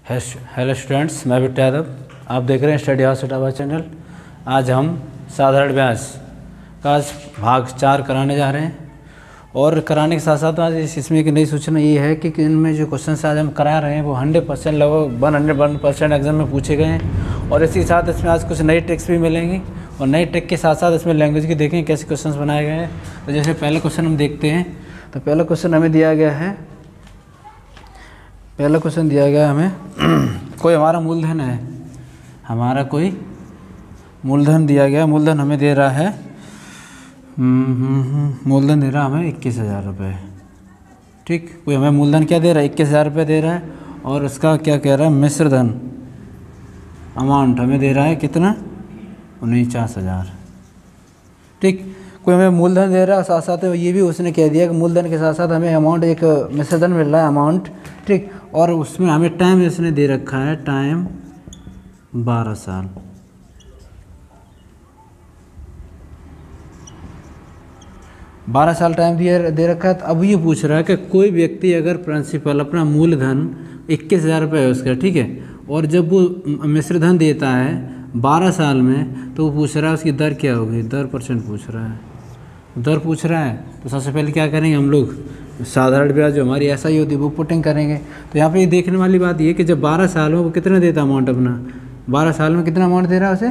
Hello students, मैं बिट्टू यादव। आप देख रहे हैं स्टडी हाउस इटावा चैनल। आज हम साधारण ब्याज का भाग 4 कराने जा रहे हैं और कराने के साथ साथ आज इसमें एक नई सूचना ये है कि इनमें जो क्वेश्चन आज हम करा रहे हैं वो 100% लगभग 101% एग्जाम में पूछे गए हैं। और इसी के साथ इसमें आज कुछ नई ट्रिक्स भी मिलेंगी और नई ट्रिक के साथ साथ इसमें लैंग्वेज की देखें कैसे क्वेश्चन बनाए गए हैं। तो जैसे पहले क्वेश्चन हम देखते हैं, तो पहला क्वेश्चन हमें दिया गया है, हमें कोई हमारा मूलधन है, हमारा कोई मूलधन दिया गया, मूलधन हमें दे रहा है, मूलधन दे रहा है हमें 21,000 रुपये। ठीक, कोई हमें मूलधन क्या दे रहा है, 21,000 रुपये दे रहा है और उसका क्या कह रहा है, मिश्र धन अमाउंट हमें दे रहा है कितना, 49,000। ठीक, कोई हमें मूलधन दे रहा है, साथ साथ ये भी उसने कह दिया कि मूलधन के साथ साथ हमें अमाउंट एक मिश्र धन मिल रहा है अमाउंट। ठीक, और उसमें हमें टाइम इसने दे रखा है, टाइम 12 साल। बारह साल टाइम दे रखा है। तो अब ये पूछ रहा है कि कोई व्यक्ति अगर प्रिंसिपल अपना मूलधन 21,000 रुपये है उसका, ठीक है, और जब वो मिश्र धन देता है 12 साल में, तो वो पूछ रहा है उसकी दर क्या होगी, दर परसेंट पूछ रहा है, दर पूछ रहा है। तो सबसे पहले क्या करेंगे हम लोग, साधारण ब्याज जो हमारी ऐसा ही होती है वो पुटिंग करेंगे। तो यहाँ पे ये देखने वाली बात ये कि जब 12 साल में वो कितना देता अमाउंट अपना, 12 साल में कितना अमाउंट दे रहा है उसे,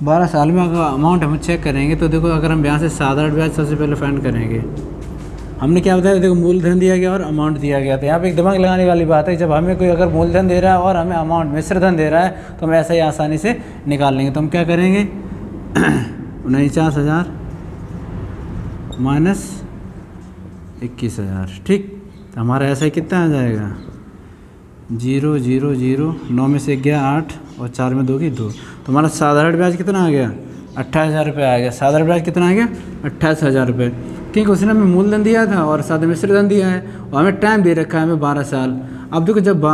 12 साल में अगर अमाउंट हम चेक करेंगे तो देखो, अगर हम यहाँ से साधारण ब्याज सबसे पहले फाइंड करेंगे, हमने क्या बताया, देखो मूलधन दिया गया और अमाउंट दिया गया। तो यहाँ पे एक दिमाग लगाने वाली बात है, जब हमें कोई अगर मूलधन दे रहा है और हमें अमाउंट मिश्र धन दे रहा है तो हम ऐसा ही आसानी से निकाल लेंगे। तो हम क्या करेंगे, 49,000 माइनस 21,000। ठीक, तो हमारा ऐसा ही कितना आ जाएगा, 0 0 0, 9 में से 1 गया 8 और 4 में 2 की 2। तो हमारा साधारण ब्याज कितना आ गया, 28,000 रुपये आ गया। साधारण ब्याज कितना आ गया, 28,000 रुपये, क्योंकि उसने हमें मूलधन दिया था और साथ में मिश्र धन दिया है और हमें टाइम दे रखा है हमें 12 साल। अब देखो, जब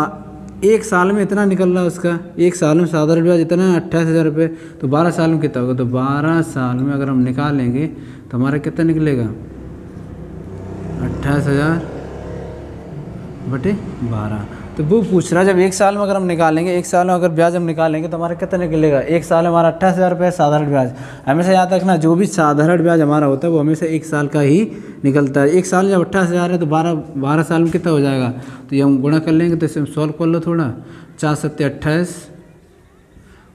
1 साल में इतना निकल रहा है उसका, 1 साल में साधारण ब्याज इतना है 28,000 रुपये, तो 12 साल में कितना होगा, तो 12 साल में अगर हम निकालेंगे तो हमारा कितना निकलेगा, 28,000 बटे 12। तो वो पूछ रहा है जब 1 साल में अगर हम निकालेंगे, 1 साल में अगर ब्याज हम निकालेंगे तो हमारा कितना निकलेगा, 1 साल में हमारा 28,000 रुपये साधारण ब्याज। हमेशा याद रखना, जो भी साधारण ब्याज हमारा होता है वो हमेशा 1 साल का ही निकलता है। 1 साल जब 28,000 है तो 12 साल में कितना हो जाएगा, तो ये हम गुणा कर लेंगे। तो इसे हम सॉल्व कर लो थोड़ा, 4 7 28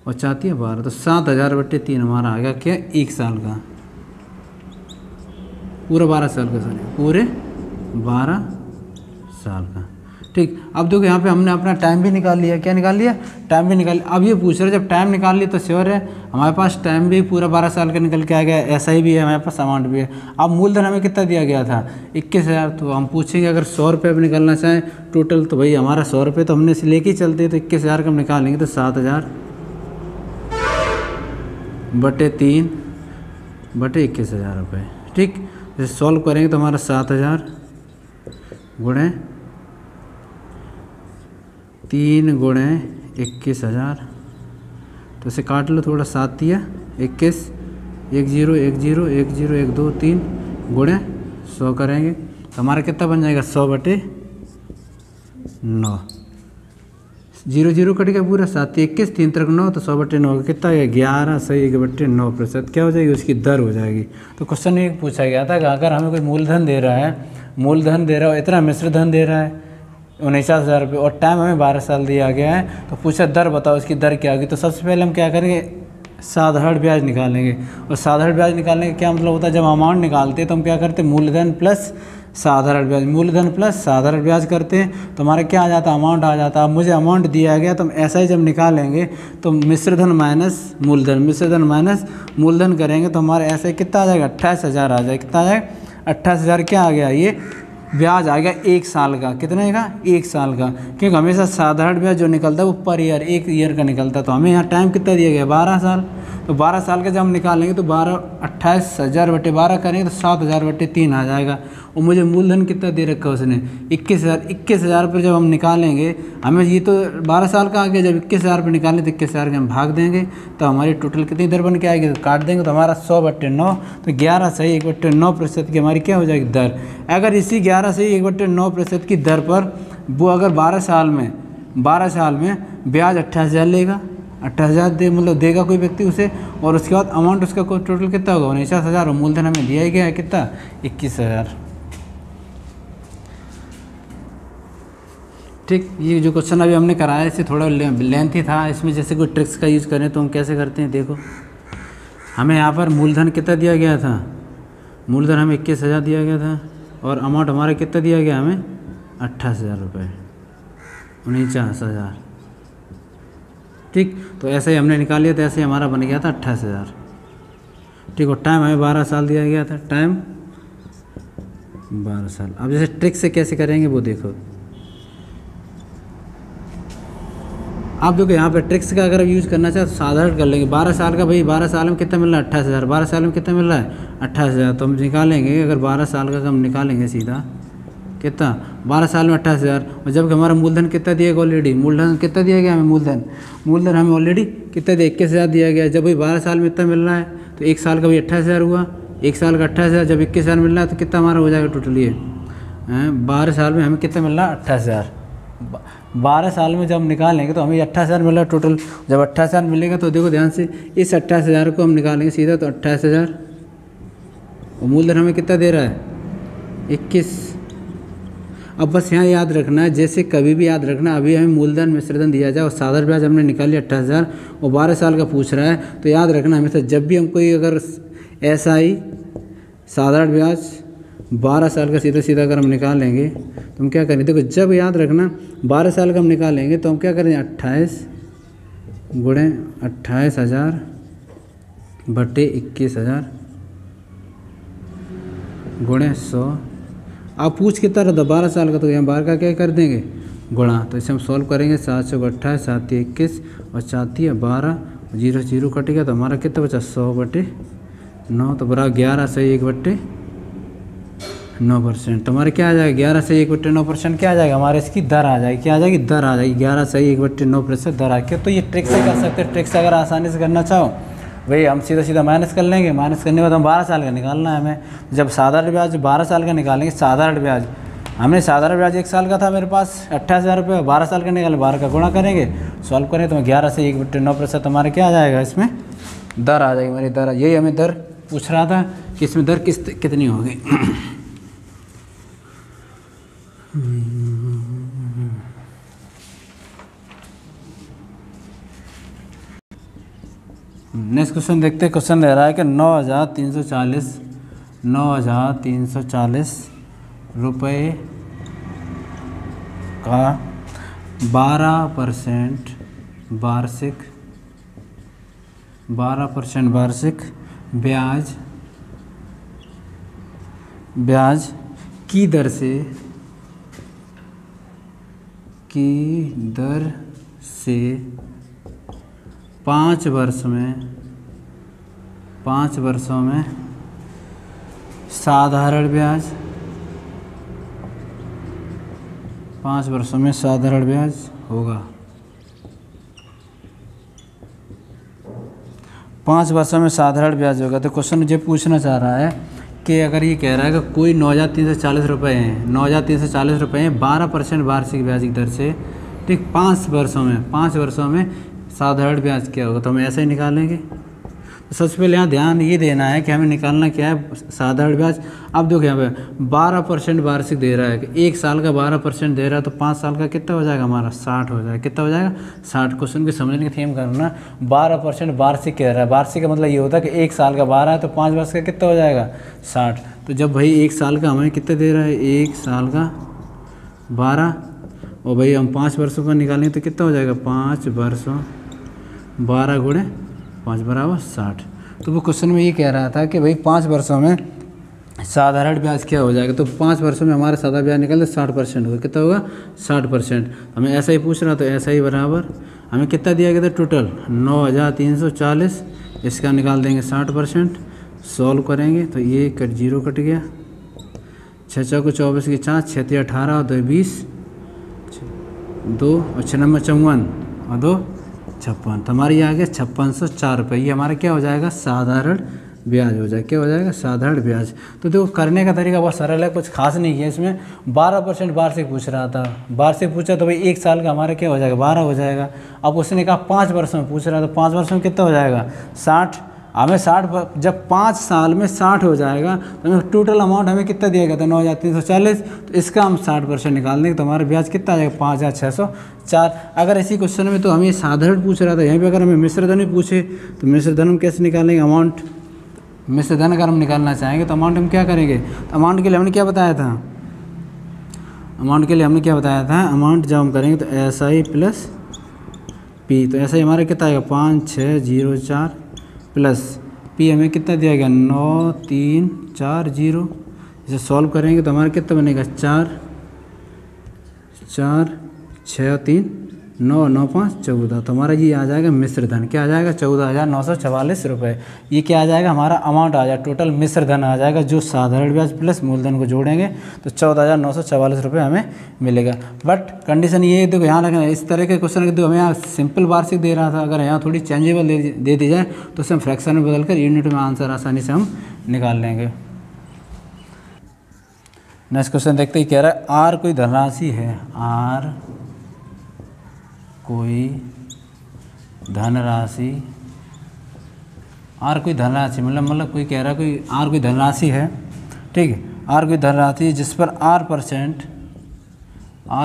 और 4 3 12, तो 7,000 बटे 3 हमारा आ गया क्या, 1 साल का, पूरा 12 साल का, सॉरी पूरे 12 साल का। ठीक, अब देखो यहाँ पे हमने अपना टाइम भी निकाल लिया, क्या निकाल लिया, टाइम भी निकाल लिया। अब ये पूछ रहे जब टाइम निकाल लिया तो श्योर है हमारे पास टाइम भी पूरा 12 साल का निकल के आ गया, ऐसा ही भी है हमारे पास, अमाउंट भी है। अब मूलधन हमें कितना दिया गया था, 21,000। तो हम पूछेंगे अगर 100 रुपये अब निकलना चाहें टोटल, तो भाई हमारा 100 रुपये तो हमने से लेके ही चलते, तो 21,000 का हम निकालेंगे तो 7,000 बटे 3 बटे 21,000 रुपये। ठीक, जैसे सॉल्व करेंगे तो हमारा 7,000 गुणे 3 गुणे 21,000, तो इसे काट लो थोड़ा, 7 या 21, 1 0 1 0 1 0 1 2 3 गुणे 100 करेंगे तो हमारा कितना बन जाएगा, 100 बटे 9, 0 0 कट गया पूरा, 7 21 3 3 9, तो 100 बटे 9 कितना है, 11 सही 1 बटे 9% क्या हो जाएगी, उसकी दर हो जाएगी। तो क्वेश्चन ये पूछा गया था कि अगर हमें कोई मूलधन दे रहा है, इतना मिश्र धन दे रहा है 49,000 रुपये और टाइम हमें 12 साल दिया गया है, तो पूछा दर बताओ इसकी दर क्या होगी। तो सबसे पहले हम क्या करेंगे, साधारण ब्याज निकालेंगे। और साधारण ब्याज निकालने का क्या मतलब होता है, जब अमाउंट निकालते हैं तो हम क्या करते हैं, मूलधन प्लस साधारण ब्याज, मूलधन प्लस साधारण ब्याज करते हैं तो हमारा क्या आ जाता है, अमाउंट आ जाता है। अब मुझे अमाउंट दिया गया तो हम ऐसा ही जब निकालेंगे तो मिश्र धन माइनस मूलधन, मिश्र धन माइनस मूलधन करेंगे तो हमारा ऐसा ही कितना आ जाएगा, 28,000 आ जाएगा। कितना आ जाएगा, 28,000 क्या आ गया, ये ब्याज आ गया 1 साल का। कितने का, 1 साल का, क्योंकि हमेशा साधारण ब्याज जो निकलता है वो पर ईयर 1 ईयर का निकलता है। तो हमें यहाँ टाइम कितना दिया गया, 12 साल। तो 12 साल का जब हम निकालेंगे तो 28,000 बटे 12 करेंगे तो 7,000 बटे 3 आ जाएगा। और मुझे मूलधन कितना दे रखा है उसने, 21,000 पर जब हम निकालेंगे, हमें ये तो 12 साल का आ गया, जब 21,000 पर निकालें तो 21,000 के हम भाग देंगे तो हमारी टोटल कितनी दर बन के आएगी, तो काट देंगे तो हमारा 100 बटे 9, तो 11 सही 1 बटे 9% की हमारी क्या हो जाएगी दर। अगर इसी 11 सही 1 बटे 9% की दर पर वो अगर 12 साल में 12 साल में ब्याज 28,000 लेगा, 28,000 दे मतलब देगा कोई व्यक्ति उसे, और उसके बाद अमाउंट उसका टोटल कितना होगा 49,000, और मूलधन हमें दिया ही गया है कितना 21,000। ठीक, ये जो क्वेश्चन अभी हमने कराया इसे थोड़ा लेंथी था, इसमें जैसे कोई ट्रिक्स का यूज़ करें तो हम कैसे करते हैं। देखो हमें यहाँ पर मूलधन कितना दिया गया था, मूलधन हमें 21,000 दिया गया था, और अमाउंट हमारा कितना दिया गया हमें 28,000 रुपये, 49,000। ठीक, तो ऐसे ही हमने निकाल लिया था, ऐसे ही हमारा बन गया था 28,000। ठीक, और टाइम हमें 12 साल दिया गया था, टाइम 12 साल। अब जैसे ट्रिक से कैसे करेंगे वो देखो। आप देखो यहाँ पे ट्रिक्स का अगर यूज़ करना चाहे तो साधारण कर लेंगे। 12 साल का भाई 12 साल में कितना मिल रहा है 28,000, 12 साल में कितना मिल रहा है 28,000, तो हम निकालेंगे अगर 12 साल का हम निकालेंगे सीधा कितना 12 साल में 28,000, और जबकि हमारा मूलधन कितना दिया गया ऑलरेडी, मूलधन कितना दिया गया हमें, मूलधन हमें ऑलरेडी कितना दिया 21,000 दिया गया। जब भाई 12 साल में इतना मिल रहा है तो एक साल का भाई 28,000 हुआ, एक साल का 28,000, जब 21,000 मिल रहा है तो कितना हमारा हो जाएगा टोटल, ये 12 साल में हमें कितना मिल रहा है 28,000। 12 साल में जब हम निकालेंगे तो हमें 28,000 मिल रहा है टोटल। जब 28,000 मिलेगा तो देखो ध्यान से इस 28,000 को हम निकालेंगे सीधा, तो 28,000, और मूलधन हमें कितना दे रहा है 21। अब बस यहाँ याद रखना है, जैसे कभी भी याद रखना, अभी हमें मूलधन मिश्रधन दिया जाए और साधारण ब्याज हमने निकाल लिया 28,000 और 12 साल का पूछ रहा है, तो याद रखना हमेशा जब भी हम कोई अगर SI साधारण ब्याज 12 साल का सीधा सीधा अगर हम निकालेंगे तो हम क्या करेंगे, देखो जब याद रखना 12 साल का हम निकालेंगे तो हम क्या करेंगे 28 गुणे 28,000 बटे 21,000 गुणे 100। आप पूछ कितना रहता 12 साल का, तो यहाँ 12 का क्या कर देंगे गुणा, तो इसे हम सॉल्व करेंगे 7 से 28, 7 21 और 4 12, 0 0 कट गया तो हमारा कितना बचा 100 बटे 9, तो बराबर 11 से 1 बटे 9%। तो हमारे क्या आ जाएगा 11 से 1 बटे 9% क्या आ जाएगा हमारे, इसकी दर आ जाएगी, क्या आ जाएगी दर आ जाएगी, 11 से 1 बटे 9% दर आ गया। तो ये ट्रिक से कर सकते हैं, ट्रिक से अगर आसानी से करना चाहो भाई हम सीधा सीधा माइनस कर लेंगे, माइनस करने के बाद हम 12 साल का निकालना है हमें। जब साधारण ब्याज 12 साल का निकालेंगे, साधारण ब्याज हमने साधारण ब्याज 1 साल का था मेरे पास 28,000 रुपये, 12 साल का निकाले 12 का गुणा करेंगे, सॉल्व करें तो 11 से 1 बटे 9% हमारे क्या आ जाएगा, इसमें दर आ जाएगी हमारी दर। यही हमें दर पूछ रहा था कि इसमें दर कितनी होगी। नेक्स्ट क्वेश्चन देखते हैं। क्वेश्चन रह रहा है कि 9,340 रुपये का 12% वार्षिक ब्याज की दर से 5 वर्षों में साधारण ब्याज 5 वर्षों में साधारण ब्याज होगा। 5 वर्षों में साधारण ब्याज होगा। तो क्वेश्चन मुझे पूछना चाह रहा है कि अगर ये कह रहा है कि कोई 9,340 रुपये हैं, 9,340 रुपये हैं 12% वार्षिक ब्याज की दर से, ठीक 5 वर्षों में साधारण ब्याज क्या होगा, तो हम ऐसे ही निकालेंगे। तो सबसे पहले यहाँ ध्यान ये देना है कि हमें निकालना क्या है साधारण ब्याज। अब देखो यहाँ पे 12% वार्षिक दे रहा है कि 1 साल का 12% दे रहा है, तो 5 साल का कितना हो जाएगा हमारा 60 हो जाएगा। कितना हो जाएगा 60। क्वेश्चन को समझने की थीम करना 12% वार्षिक कह रहा है, वार्षिक का मतलब ये होता है कि 1 साल का 12 है तो 5 वर्ष का कितना हो जाएगा 60। तो जब भाई 1 साल का हमें कितना दे रहा है 1 साल का 12, और भाई हम 5 वर्षों का निकालेंगे तो कितना हो जाएगा 5 वर्षों 12 गुणे 5 बराबर 60। तो वो क्वेश्चन में ये कह रहा था कि भाई 5 वर्षों में साधारण ब्याज क्या हो जाएगा, तो 5 वर्षों में हमारा साधारण ब्याज निकलता 60% होगा। कितना होगा 60%। हमें ऐसा ही पूछ रहा, तो ऐसा ही बराबर हमें कितना दिया गया था टोटल 9,340, इसका निकाल देंगे 60%, सॉल्व करेंगे तो ये 0 कट गया, 6 चौको 24 की 4, 6 3 18 और 2 20, 2 और 6 नंबर 54 और 2 56, तो हमारी आ गया 5604 रुपये। ये हमारा क्या हो जाएगा साधारण ब्याज हो जाए, क्या हो जाएगा, साधारण ब्याज। तो देखो करने का तरीका बहुत सरल है, कुछ खास नहीं है इसमें। 12% वार्षिक पूछ रहा था, वार्षिक पूछा तो भाई 1 साल का हमारा क्या हो जाएगा, 12 हो जाएगा। अब उसने कहा 5 वर्षों में पूछ रहा है, तो 5 वर्षों में कितना हो जाएगा, 60। हमें 60, जब 5 साल में 60 हो जाएगा तो हमें टोटल अमाउंट हमें कितना दिया गया था, 9,340। तो इसका हम 60% निकाल देंगे तो हमारा ब्याज कितना आ जाएगा, 5,604। अगर इसी क्वेश्चन में तो हमें साधारण पूछ रहा था, यहीं पे अगर हमें मिश्र धन पूछे तो मिश्र धन हम कैसे निकालेंगे, अमाउंट मिश्र धन अगर हम निकालना चाहेंगे तो अमाउंट हम क्या करेंगे। तो अमाउंट के लिए हमने क्या बताया था, अमाउंट के लिए हमने क्या बताया था, अमाउंट जब हम करेंगे तो SI प्लस P। तो SI हमारा कितना आएगा, 5604 प्लस P हमें कितना दिया गया, 9340। इसे सॉल्व करेंगे तो हमारा कितना बनेगा, 4 4 6 3 9 9 5 14। तो हमारा ये आ जाएगा मिश्र धन, क्या आ जाएगा, 14,944 रुपये। ये क्या आ जाएगा, हमारा अमाउंट आ जाएगा, टोटल मिश्र धन आ जाएगा, जो साधारण ब्याज प्लस मूलधन को जोड़ेंगे तो 14,944 रुपये हमें मिलेगा। बट कंडीशन ये देखो यहाँ रखना, इस तरह के क्वेश्चन देखो हमें यहाँ सिंपल वार्षिक दे रहा था, अगर यहाँ थोड़ी चेंजेबल दे दी जाए तो उसे हम फ्रैक्शन में बदल कर यूनिट में आंसर आसानी से हम निकाल लेंगे। नेक्स्ट क्वेश्चन देखते ही, कह रहा है आर कोई धनराशि है, आर कोई धनराशि, आर कोई धनराशि मतलब कोई कह रहा है कोई आर कोई धनराशि है, ठीक है, आर कोई धनराशि जिस पर आर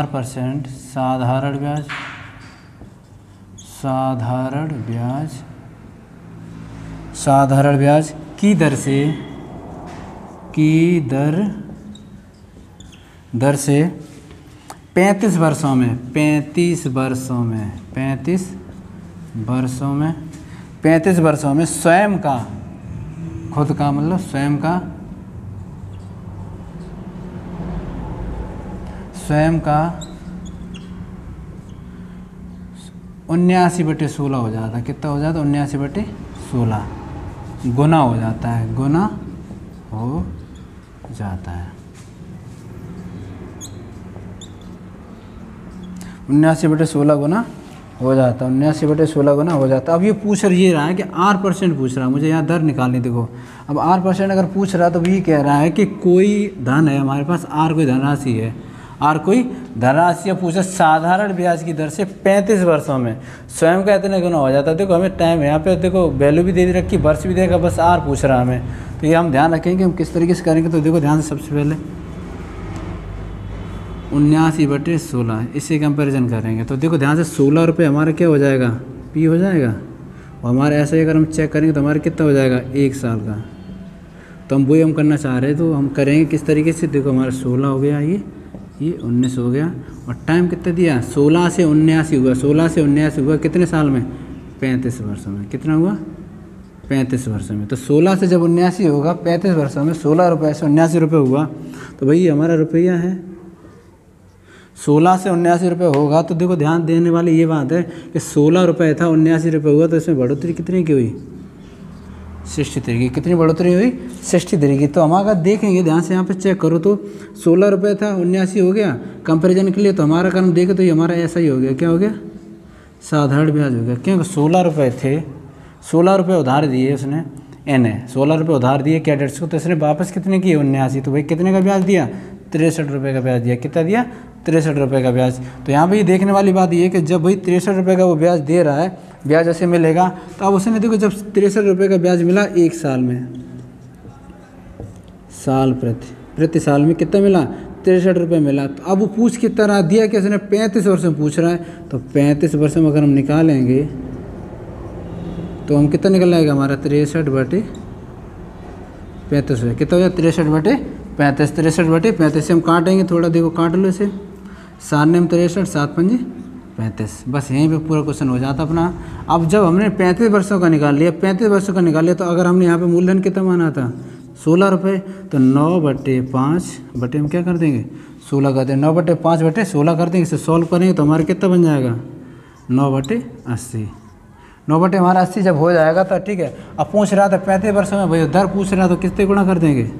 परसेंट साधारण ब्याज की दर से 35 वर्षों में स्वयं का, खुद का मतलब स्वयं का 79/16 हो जाता है, कितना हो जाता है, 79/16 गुना हो जाता है, गुना हो जाता है, 79/16 गुना हो जाता है, 79/16 गुना हो जाता है। अब ये पूछ ये रहा है कि R% पूछ रहा है, मुझे यहाँ दर निकालनी। देखो अब R% अगर पूछ रहा है तो ये कह रहा है कि कोई धन है हमारे पास, R कोई धनराशि है, R कोई धनराशि या पूछा साधारण ब्याज की दर से 35 वर्षों में स्वयं का इतने गुना हो जाता है। देखो हमें टाइम यहाँ पे देखो वैल्यू भी दे रखी, वर्ष भी देगा, बस R पूछ रहा है हमें। तो ये हम ध्यान रखेंगे हम किस तरीके से करेंगे। तो देखो ध्यान से, सबसे पहले 79/16 इससे कंपैरिजन करेंगे तो देखो ध्यान से 16 रुपये हमारा क्या हो जाएगा, P हो जाएगा, और हमारे ऐसे ही अगर हम चेक करेंगे तो हमारा कितना हो जाएगा, 1 साल का। तो हम वही हम करना चाह रहे हैं, तो हम करेंगे किस तरीके से। देखो हमारा 16 हो गया, ये 19 हो गया, और टाइम कितना दिया, 16 से 79 हुआ, 16 से 79 हुआ कितने साल में, 35 वर्षों में। कितना हुआ, 35 वर्षों में। तो 16 से जब 79 होगा 35 वर्षों में 16 रुपये से 79 रुपये हुआ, तो भाई हमारा रुपया है 16 से 79 रुपये होगा। तो देखो ध्यान देने वाली ये बात है कि 16 रुपये था, 79 रुपये हुआ, तो इसमें बढ़ोतरी कितनी की हुई, 63 की। कितनी बढ़ोतरी हुई, 63 की। तो हम अगर देखेंगे ध्यान से यहाँ पे चेक करो तो 16 रुपये था, 79 हो गया कंपैरिजन के लिए। तो हमारा काम देखे तो ये हमारा ऐसा ही हो गया, क्या हो गया, साधारण ब्याज हो गया। क्योंकि 16 रुपये थे, 16 रुपये उधार दिए उसने, एन 16 रुपये उधार दिए कैडेट्स को, तो इसने वापस कितने किए, 79। तो भाई कितने का ब्याज दिया, 63 रुपये का ब्याज दिया। कितना दिया, 63 रुपये का ब्याज। तो यहाँ पे ये देखने वाली बात ये है कि जब भाई 63 रुपये का वो ब्याज दे रहा है, ब्याज ऐसे मिलेगा, तो अब उसने देखो जब 63 रुपये का ब्याज मिला 1 साल में, साल प्रति साल में कितना मिला, 63 रुपये मिला। तो अब वो पूछ की तरह दिया कि उसने 35 वर्ष में पूछ रहा है, तो 35 वर्ष में अगर हम निकालेंगे तो हम कितना निकल आएगा हमारा, 63/35। कितना हो जाए, 63/35। 63/35 से हम काटेंगे थोड़ा, देखो काट लो इसे, 7 में 63, 7 पंजे 35। बस यहीं पे पूरा क्वेश्चन हो जाता अपना। अब जब हमने 35 वर्षों का निकाल लिया, 35 वर्षों का निकाल लिया, तो अगर हमने यहाँ पे मूलधन कितना माना था, 16 रुपये, तो 9/5 बटे हम क्या कर देंगे, 16 कर देंगे, 9/5/16 कर देंगे। इसे सॉल्व करेंगे तो हमारा कितना बन जाएगा, 9/80। 9/80 हमारा 80 जब हो जाएगा तो ठीक है। अब पूछ रहा था 35 वर्षों में, भाई दर पूछ रहा तो कितने गुणा कर देंगे,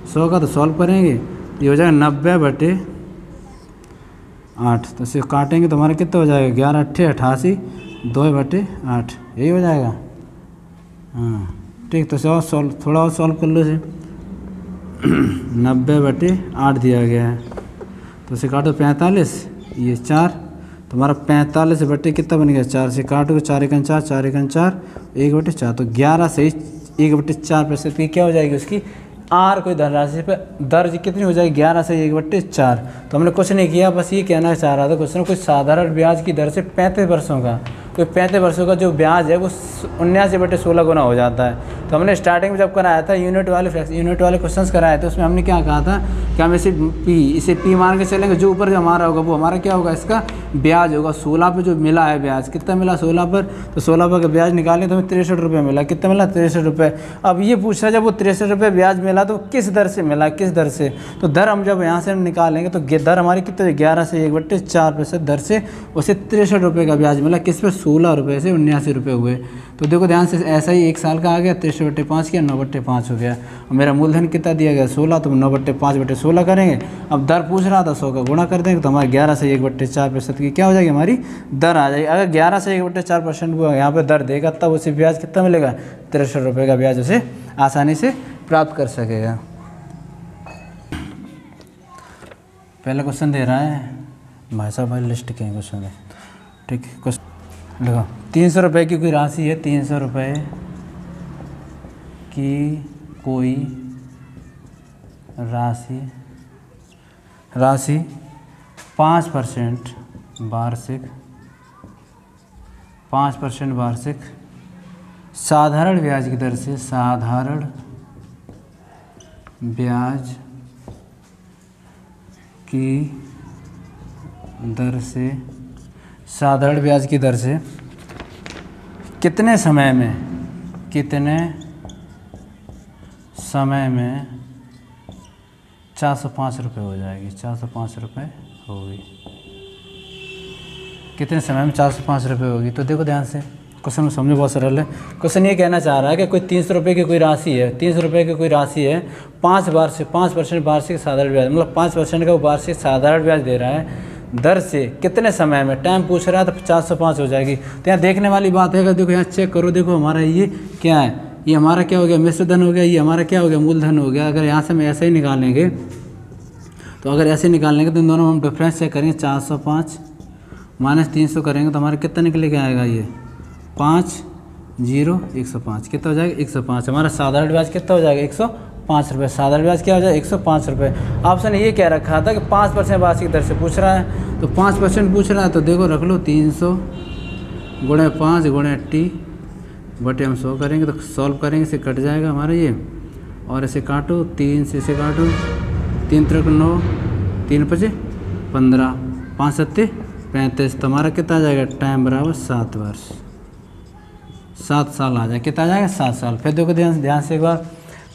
100 का। तो सॉल्व करेंगे, ये हो जाएगा 90/8। तो इसे काटेंगे तो हमारा कितना हो जाएगा, 11 8 88, 2/8, यही हो जाएगा। हाँ ठीक। तो और सॉल्व, थोड़ा और सॉल्व कर लो इसे। 90/8 दिया गया है, तो इसे काटो 45, ये 4, तुम्हारा 45 कितना बन गया 4 से काटो, 4 एकन 4, 4 एकन 4, 1/4, तो 11 से 1/4% की क्या हो जाएगी उसकी आर कोई धनराशि पर दर्ज कितनी हो जाएगी 11 से 1/4। तो हमने कुछ नहीं किया, बस ये कहना चाह रहा था क्वेश्चन कुछ साधारण ब्याज की दर से 35 वर्षों का, कोई 35 वर्षों का जो ब्याज है वो 79/16 गुना हो जाता है। तो हमने स्टार्टिंग में जब कराया था यूनिट वाले क्वेश्चंस कराए थे, उसमें हमने क्या कहा था कि हम इसे पी मान के चलेंगे, जो ऊपर जो हमारा होगा वो हमारा क्या होगा, इसका ब्याज होगा। 16 पे जो मिला है ब्याज, कितना मिला 16 पर, तो 16 पर का ब्याज निकालें तो हमें 63 रुपये मिला। कितना मिला 63 रुपये। अब ये पूछ रहा है जब वो 63 रुपये ब्याज मिला तो किस दर से मिला, किस दर से, तो दर हम जब यहाँ से हम निकालेंगे तो दर हमारी कितने 11 से 1/4% दर से उसे 63 रुपये का ब्याज मिला। किस पे 16 रुपये से 79 रुपये हुए। तो देखो ध्यान से, ऐसा ही 1 साल का आ गया, 63/5 किया, 9/5 हो गया। और मेरा मूलधन कितना दिया गया 16, तो 9/5/16 करेंगे। अब दर पूछ रहा था 100 का गुणा कर देंगे तो हमारे 11 से 1/4% की क्या हो जाएगी हमारी दर आ जाएगी। अगर 11 से 1/4% को यहाँ पे दर देगा तब उसे ब्याज कितना मिलेगा 63 रुपये का ब्याज उसे आसानी से प्राप्त कर सकेगा। पहला क्वेश्चन दे रहा है भाई साहब, भाई लिस्ट के क्वेश्चन है, ठीक है। क्वेश्चन देखो, 300 रुपये की कोई राशि है, 300 रुपये की कोई राशि 5% वार्षिक साधारण ब्याज की दर से, साधारण ब्याज की दर से कितने समय में 405 रुपये हो जाएगी, 405 रुपये होगी। कितने समय में 405 रुपये होगी। तो देखो ध्यान से, क्वेश्चन समझो बहुत सरल है। क्वेश्चन ये कहना चाह रहा है कि कोई 300 रुपये की कोई राशि है, 300 रुपये की कोई राशि है, 5% वार्षिक साधारण ब्याज, मतलब 5% का वो वार्षिक साधारण ब्याज दे रहा है दर से कितने समय में, टाइम पूछ रहा है तो 405 हो जाएगी। तो यहाँ देखने वाली बात है कि देखो यहाँ चेक करो, देखो हमारा ये क्या है, ये हमारा क्या हो गया मिश्र धन हो गया, ये हमारा क्या हो गया मूलधन हो गया। अगर यहाँ से हम ऐसे ही निकालेंगे तो अगर ऐसे निकालेंगे तो इन दोनों में हम डिफरेंस चेक करेंगे, 405 माइनस 300 करेंगे तो हमारा कितना निकले के आएगा, ये 5 0 105 कितना हो जाएगा 105। हमारा साधारण ब्याज कितना हो जाएगा 105 रुपये। साधारण ब्याज क्या हो जाएगा 105 रुपये। ऑप्शन ये कह रखा था कि 5% वार्षिक दर से पूछ रहा है, तो 5% पूछ रहा है तो देखो रख लो 300 गुणे 5 गुणे टी बटे हम 100 करेंगे तो सॉल्व करेंगे, इसे कट जाएगा हमारा ये, और इसे काटो 3 से इसे काटो, 3 3 9 3 5 15 5 7 35, तो हमारा कितना आ जाएगा टाइम बराबर 7 वर्ष, 7 साल आ जाए, कितना आ जाएगा 7 साल। फिर देखो ध्यान से एक बार,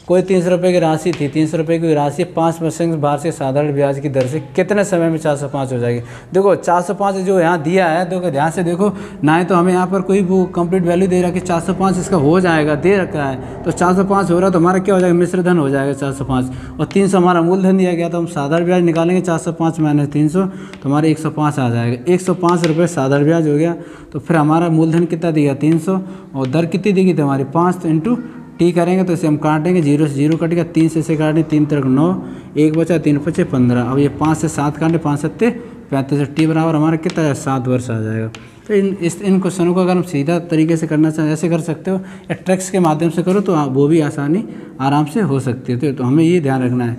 कोई 300 रुपये की राशि थी, 300 रुपये की राशि 5% वार्षिक साधारण ब्याज की दर से कितने समय में 405 हो जाएगी। देखो 405 जो यहाँ दिया है, देखो ध्यान से देखो, ना ही तो हमें यहाँ पर कोई वो कंप्लीट वैल्यू दे रहा है कि 405 इसका हो जाएगा, दे रखा है तो 405 हो रहा है, तो हमारा क्या हो जाएगा मिश्र धन हो जाएगा 405, और 300 हमारा मूलधन दिया गया, तो हम साधारण ब्याज निकालेंगे 405 माइनस 300 तो हमारे 105 आ जाएगा। 105 रुपये साधारण ब्याज हो गया। तो फिर हमारा मूलधन कितना दिया 300, और दर कितनी दी गई थी हमारी 5, तो इंटू टी करेंगे तो इसे हम काटेंगे, 0 से 0 कट गया, 3 से इसे काटेंगे, 3 3 9 1 बचा, 3 5 15। अब ये 5 से 7 काटें, 5 7 35, टी बराबर हमारा कितना है 7 वर्ष आ जाएगा। तो इन क्वेश्चनों को अगर हम सीधा तरीके से करना चाहें ऐसे कर सकते हो, या ट्रिक्स के माध्यम से करो तो वो भी आराम से हो सकती है। तो हमें ये ध्यान रखना है,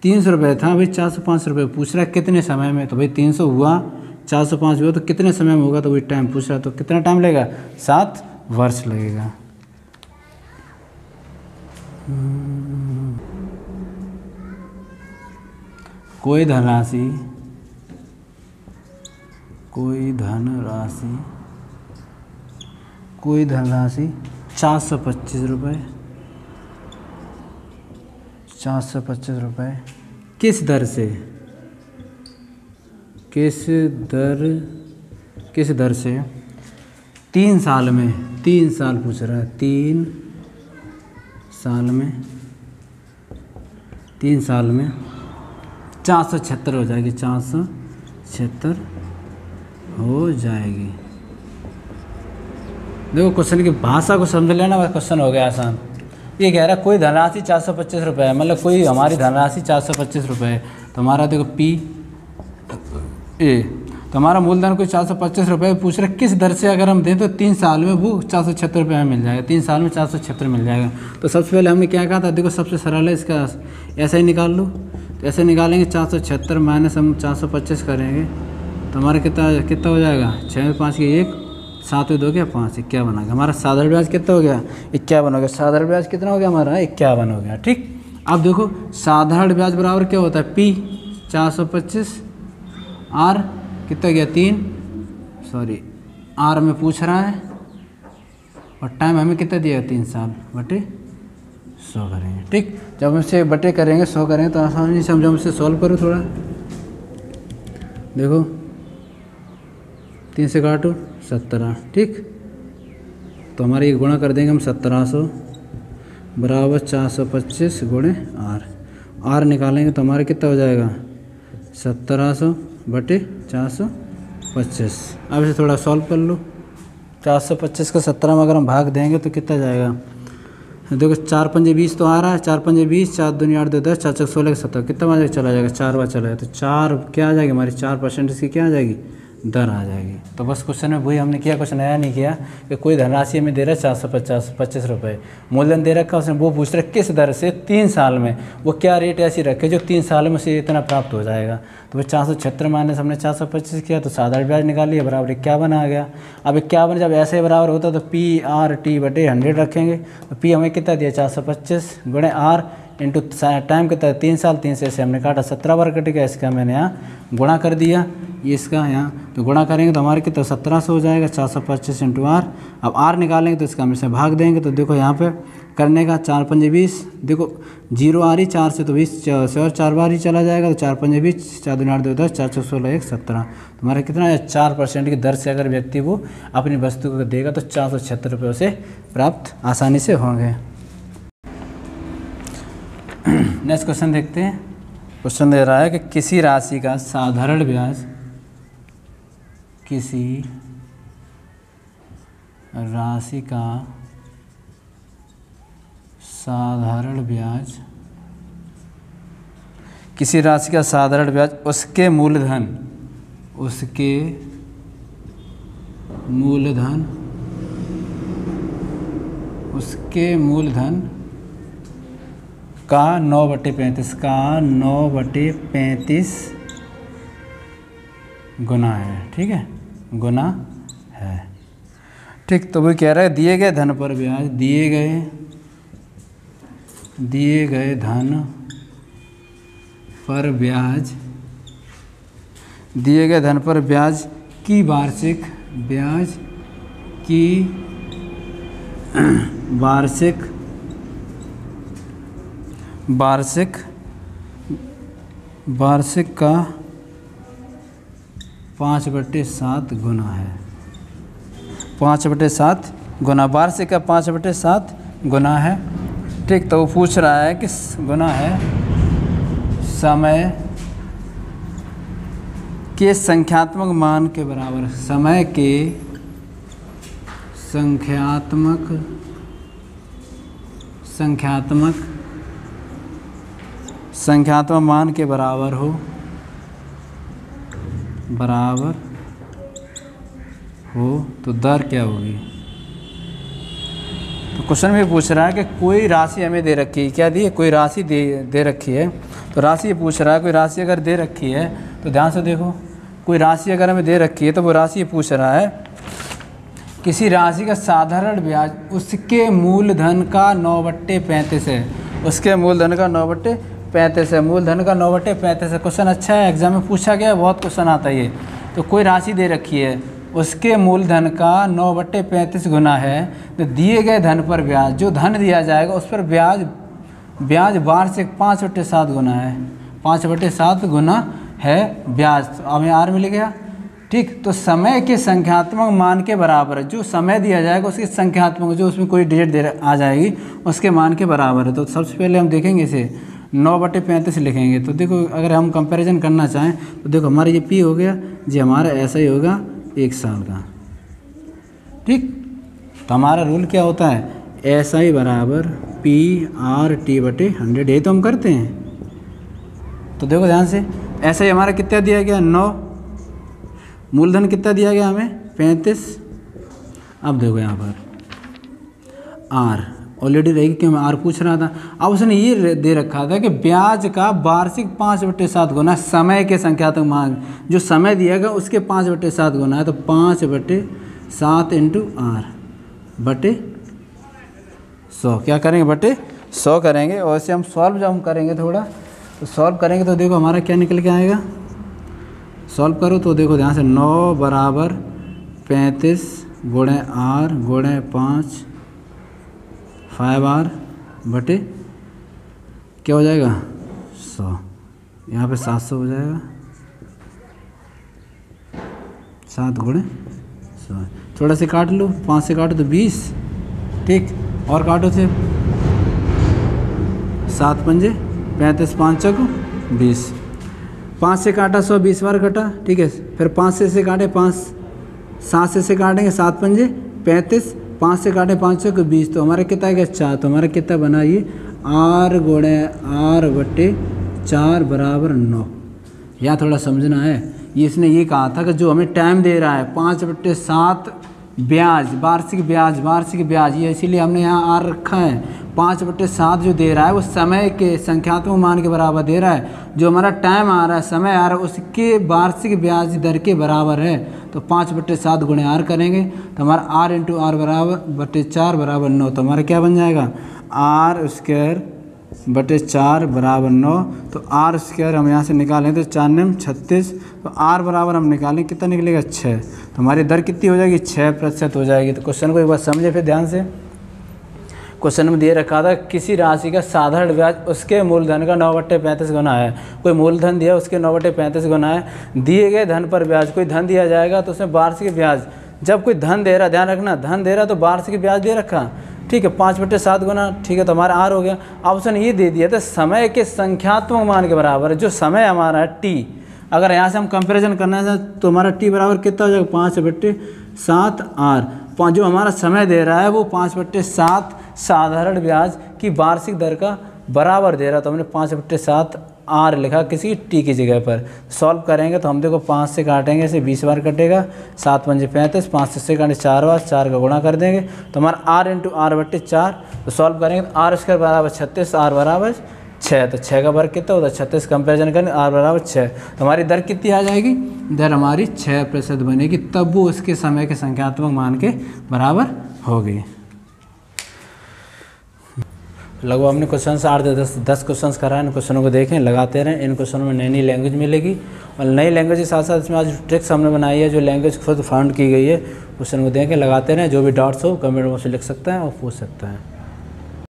300 रुपये था भाई, 405 रुपये पूछ रहा है कितने समय में, तो भाई 300 हुआ 405 हुआ तो कितने समय में होगा, तो वही टाइम पूछ रहा है, तो कितना टाइम लगेगा 7 वर्ष लगेगा। कोई धनराशि 425 रुपये, 425 रुपये किस दर से 3 साल में, 3 साल पूछ रहा है, 3 साल में 476 हो जाएगी, 476 हो जाएगी। देखो क्वेश्चन की भाषा को समझ लेना, बस क्वेश्चन हो गया आसान। ये कह रहा है कोई धनराशि 425 रुपये है, मतलब कोई हमारी धनराशि 425 रुपये है। तो हमारा देखो पी ए, तो हमारा मूलधन कोई 425 रुपये पूछ रहे, किस दर से अगर हम दें तो 3 साल में वो 476 रुपये में मिल जाएगा, 3 साल में 476 मिल जाएगा। तो सबसे पहले हमने क्या कहा था, देखो सबसे सरल है इसका, ऐसे ही निकाल लो। तो ऐसे निकालेंगे 476 माइनस हम 425 करेंगे तो हमारा कितना हो जाएगा, 6 5 के 1, 7 2 क्या 5, 51 आ गया। हमारा साधारण ब्याज कितना हो गया, 51 हो गया। साधारण ब्याज कितना हो गया हमारा, 51 हो गया। ठीक, अब देखो साधारण ब्याज बराबर क्या होता है, P 425, R कितना गया 3, सॉरी R में पूछ रहा है, और टाइम हमें कितना दिया 3 साल बटे 100 करेंगे। ठीक, जब हमसे बटे करेंगे 100 करेंगे तो आसानी से हम जब हमसे सॉल्व करो थोड़ा, देखो 3 से काटो 17। ठीक, तो हमारे ये गुणा कर देंगे हम 1700 बराबर 425 गुणे R निकालेंगे तो हमारा कितना हो जाएगा 1700 बटे 425। अब इसे थोड़ा सॉल्व कर लो। 425 को 17 में अगर हम भाग देंगे तो कितना जाएगा, देखो 4 पंजे 20 तो आ रहा है, 4 पंजे 20, 4 दूनी 8 2 10, 4 4 16 17, कितना बार चला जाएगा, 4 बार चला जाएगा। तो 4 क्या आ जाएगी हमारी, 4% इसकी क्या आ जाएगी, दर आ जाएगी। तो बस क्वेश्चन में वही हमने किया, कुछ नया नहीं किया कि कोई धनराशि हमें दे रहा है 425 रुपये, मूलधन दे रखा उसने, वो पूछ रहे किस दर से 3 साल में, वो क्या रेट ऐसी रखे जो 3 साल में से इतना प्राप्त हो जाएगा। तो वह 476 माइनस हमने 425 किया तो साधारण ब्याज निकाल लिया, बराबर 51 आ गया। अब 51 जब ऐसे बराबर होता तो PRT बटे 100 रखेंगे, तो P हमें कितना दिया 425 गुणे R इंटू टाइम कितना है 3 साल, 3 से हमने काटा 17 बार कट गया, इसका मैंने यहाँ गुणा कर दिया, ये इसका यहाँ तो गुणा करेंगे तो हमारे कितना 1700 हो जाएगा, 425 इंटू R। अब R निकालेंगे तो इसका हम इसे भाग देंगे, तो देखो यहाँ पे करने का 4 पंजे 20, देखो 0 आ रही 4 से तो 20 से और 4 बार ही चला जाएगा, तो 4 पंजे 20, 4 दूनी 8 2 10, 4 4 16 1 17। तुम्हारा कितना है 4% की दर से अगर व्यक्ति वो अपनी वस्तु को देगा तो 476 रुपये से प्राप्त आसानी से होंगे। नेक्स्ट क्वेश्चन देखते हैं। क्वेश्चन दे रहा है कि किसी राशि का साधारण ब्याज, किसी राशि का साधारण ब्याज, किसी राशि का साधारण ब्याज उसके मूलधन का 9/35 का 9/35 गुना है। ठीक है, गुना है। ठीक, तो वो कह रहा है दिए गए धन पर ब्याज, दिए गए धन पर ब्याज, दिए गए धन पर ब्याज की वार्षिक का 5/7 गुना है। 5/7 गुना, वार्षिक का 5/7 गुना है। ठीक, तो वो पूछ रहा है कि गुना है समय के संख्यात्मक मान के बराबर, समय के संख्यात्मक मान के बराबर हो तो दर क्या होगी। तो क्वेश्चन में पूछ रहा है कि कोई राशि हमें दे रखी है, क्या दी है, कोई राशि दे रखी है। तो राशि ये पूछ रहा है, कोई राशि अगर दे रखी है तो ध्यान से देखो, कोई राशि अगर हमें दे रखी है तो वो राशि ये पूछ रहा है किसी राशि का साधारण ब्याज उसके मूलधन का 9/35 है, उसके मूलधन का 9/35 है, मूलधन का 9/35 है। क्वेश्चन अच्छा है, एग्जाम में पूछा गया, बहुत क्वेश्चन आता है ये। तो कोई राशि दे रखी है, उसके मूलधन का 9/35 गुना है, तो दिए गए धन पर ब्याज, जो धन दिया जाएगा उस पर ब्याज वार्षिक 5/7 गुना है, 5/7 गुना है ब्याज। तो अब यहाँ R मिल गया। ठीक, तो समय के संख्यात्मक मान के बराबर है, जो समय दिया जाएगा उसके संख्यात्मक, जो उसमें कोई डिजिट आ जाएगी उसके मान के बराबर है। तो सबसे पहले हम देखेंगे इसे 9/35 लिखेंगे। तो देखो अगर हम कंपैरिजन करना चाहें तो देखो हमारा ये P हो गया, जी हमारा ऐसा ही होगा 1 साल का। ठीक, तो हमारा रूल क्या होता है, SI बराबर PRT/100, यही तो हम करते हैं। तो देखो ध्यान से, SI हमारा कितना दिया गया 9, मूलधन कितना दिया गया हमें 35। अब देखो यहाँ पर R ऑलरेडी रहेगी क्यों, मैं R पूछ रहा था। अब उसने ये दे रखा था कि ब्याज का वार्षिक 5/7 गुना समय के संख्यात्मक मान, जो समय दिया गया उसके 5/7 गुना है, तो 5/7 इंटू R बटे 100 क्या करेंगे, बटे 100 करेंगे। और ऐसे हम सॉल्व जब हम करेंगे थोड़ा, तो सॉल्व करेंगे तो देखो हमारा क्या निकल के आएगा। सॉल्व करो तो देखो ध्यान से, 9 बराबर 35 गुणे R गुणे 5R बटे क्या हो जाएगा 100, यहाँ पे 700 हो जाएगा, 7 गुणे 100। थोड़ा से काट लो, 5 से काटो तो 20, ठीक, और काटो से 7 पंजे 35, 5 चौक 20, 5 से काटा 100, 20 बार कटा, ठीक है। फिर 5 से काटे 5, 7 से काटेंगे 7 पंजे 35, 5 से काटे 5 चौक 20, तो हमारा कितना है 4। तो हमारा कितना बना ये R गुणे R बटे 4 बराबर 9। यहाँ थोड़ा समझना है, ये इसने ये कहा था कि जो हमें टाइम दे रहा है 5/7 ब्याज, वार्षिक ब्याज, ये इसीलिए हमने यहाँ R रखा है। 5/7 जो दे रहा है वो समय के संख्यात्मक मान के बराबर दे रहा है, जो हमारा टाइम आ रहा है, समय आ रहा है, उसके वार्षिक ब्याज दर के बराबर है। तो 5/7 गुणे R करेंगे तो हमारा R इंटू R बराबर बटे 4 बराबर 9। तो हमारा क्या बन जाएगा R स्क्वायर बटे 4 बराबर 9। तो R स्क्वायर हम यहाँ से निकालें तो 4 9 36, तो R बराबर हम निकालें कितना निकलेगा 6। तो हमारी दर कितनी हो जाएगी 6% हो जाएगी। तो क्वेश्चन को एक बार समझे फिर ध्यान से। क्वेश्चन में दिए रखा था किसी राशि का साधारण ब्याज उसके मूलधन का 9/35 गुना है। कोई मूलधन दिया उसके 9/35 गुना है। दिए गए धन पर ब्याज, कोई धन दिया जाएगा तो उसमें वार्षिक ब्याज, जब कोई धन दे रहा, ध्यान रखना धन दे रहा तो वार्षिक ब्याज दे रखा, ठीक है, 5/7 गुना, ठीक है। तो हमारा R हो गया। ऑप्शन ये दे दिया था समय के संख्यात्मक मान के बराबर है, जो समय हमारा है T। अगर यहाँ से हम कंपैरिजन करना है तो हमारा T बराबर कितना हो जाएगा 5/7 R। जो हमारा समय दे रहा है वो 5/7 साधारण ब्याज की वार्षिक दर का बराबर दे रहा है। तो हमने 5/7 R लिखा किसी T की जगह पर। सॉल्व करेंगे तो हम देखो 5 से काटेंगे, ऐसे 20 बार कटेगा, 7 पंजे 35, 5 से काटें 4 बार, 4 का गुणा कर देंगे तो हमारा R इंटू R बटे 4। तो सॉल्व करेंगे तो R स्क्वायर बराबर 36, R बराबर 6। तो 6 का वर्ग कितना होता है 36, कंपेरिजन करें R बराबर 6। तो हमारी दर कितनी आ जाएगी, दर हमारी 6% बनेगी, तब वो उसके समय के संख्यात्मक मान के बराबर होगी। लगभग हमने क्वेश्चन 8 से 10 क्वेश्चन कराए। इन क्वेश्चनों को देखें, लगाते रहें। इन क्वेश्चनों में नई नई लैंग्वेज मिलेगी और नई लैंग्वेज के साथ साथ इसमें आज ट्रिक्स हमने बनाई है, जो लैंग्वेज खुद फाउंड की गई है। क्वेश्चन को देखें, लगाते रहें। जो भी डाउट्स हो कमेंट बॉक्स में लिख सकते हैं और पूछ सकते हैं।